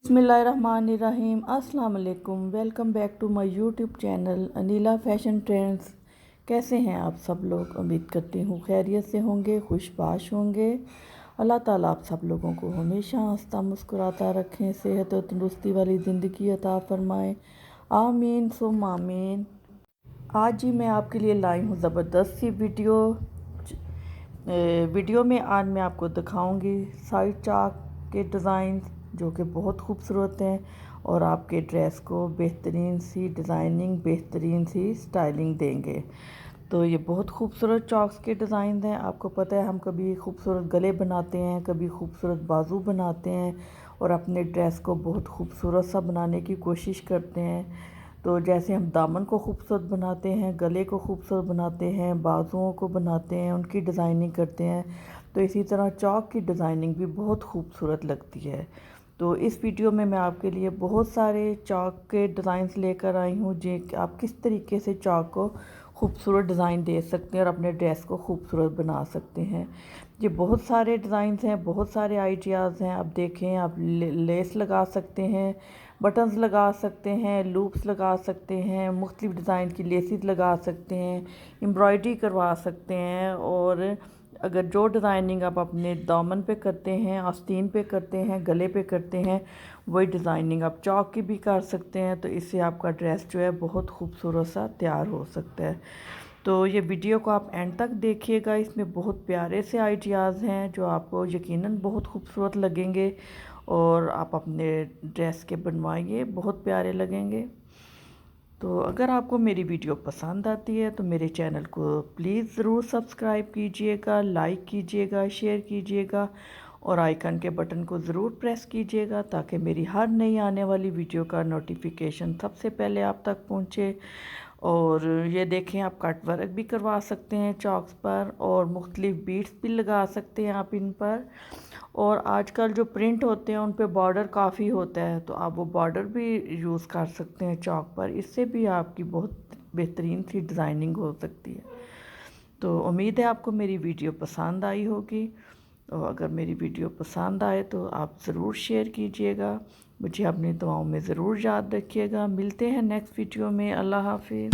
बिस्मिल्लाहिर्रहमानिर्रहीम। अस्सलाम वालेकुम। Welcome back to my YouTube channel Aneela fashion trends. कैसे हैं आप सब लोग? उम्मीद करती हूँ खैरियत से होंगे, खुशबाश होंगे। अल्लाह ताला आप सब लोगों को हमेशा हंसता मुस्कुराता रखें, सेहत और तंदुरुस्ती वाली ज़िंदगी अता फ़रमाएँ। आमीन सुम आमीन। आज ही मैं आपके लिए लाई हूँ ज़बरदस्त सी वीडियो में आज मैं आपको दिखाऊंगी साइड चाक के डिज़ाइन जो कि बहुत खूबसूरत हैं और आपके ड्रेस को बेहतरीन सी डिज़ाइनिंग, बेहतरीन सी स्टाइलिंग देंगे। तो ये बहुत खूबसूरत चॉक्स के डिज़ाइन हैं। आपको पता है हम कभी खूबसूरत गले बनाते हैं, कभी खूबसूरत बाजू बनाते हैं और अपने ड्रेस को बहुत खूबसूरत सा बनाने की कोशिश करते हैं। तो जैसे हम दामन को खूबसूरत बनाते हैं, गले को खूबसूरत बनाते हैं, बाजुओं को बनाते हैं, उनकी डिज़ाइनिंग करते हैं, तो इसी तरह चॉक की डिज़ाइनिंग भी बहुत खूबसूरत लगती है। तो इस वीडियो में मैं आपके लिए बहुत सारे चॉक के डिज़ाइंस लेकर आई हूँ जो आप किस तरीके से चॉक को खूबसूरत डिज़ाइन दे सकते हैं और अपने ड्रेस को खूबसूरत बना सकते हैं। ये बहुत सारे डिज़ाइंस हैं, बहुत सारे आइडियाज़ हैं। आप देखें, आप लेस लगा सकते हैं, बटन्स लगा सकते हैं, लूप्स लगा सकते हैं, मुख्तलिफ़ डिज़ाइन की लेसिस लगा सकते हैं, एम्ब्रॉयडरी करवा सकते हैं। और अगर जो डिज़ाइनिंग आप अपने दामन पे करते हैं, आस्तीन पे करते हैं, गले पे करते हैं, वही डिज़ाइनिंग आप चॉक की भी कर सकते हैं। तो इससे आपका ड्रेस जो है बहुत खूबसूरत सा तैयार हो सकता है। तो ये वीडियो को आप एंड तक देखिएगा। इसमें बहुत प्यारे से आइडियाज़ हैं जो आपको यकीनन बहुत खूबसूरत लगेंगे और आप अपने ड्रेस के बनवाइए, बहुत प्यारे लगेंगे। तो अगर आपको मेरी वीडियो पसंद आती है तो मेरे चैनल को प्लीज़ ज़रूर सब्सक्राइब कीजिएगा, लाइक कीजिएगा, शेयर कीजिएगा और आइकन के बटन को ज़रूर प्रेस कीजिएगा ताकि मेरी हर नई आने वाली वीडियो का नोटिफिकेशन सबसे पहले आप तक पहुंचे। और ये देखें, आप कट वर्क भी करवा सकते हैं चॉक्स पर और मुख्तलिफ़ बीड्स भी लगा सकते हैं आप इन पर। और आजकल जो प्रिंट होते हैं उन पे बॉर्डर काफ़ी होता है, तो आप वो बॉर्डर भी यूज़ कर सकते हैं चॉक पर। इससे भी आपकी बहुत बेहतरीन सी डिज़ाइनिंग हो सकती है। तो उम्मीद है आपको मेरी वीडियो पसंद आई होगी और अगर मेरी वीडियो पसंद आए तो आप ज़रूर शेयर कीजिएगा। मुझे अपनी दुआओं में ज़रूर याद रखिएगा। मिलते हैं नेक्स्ट वीडियो में। अल्लाह हाफिज़।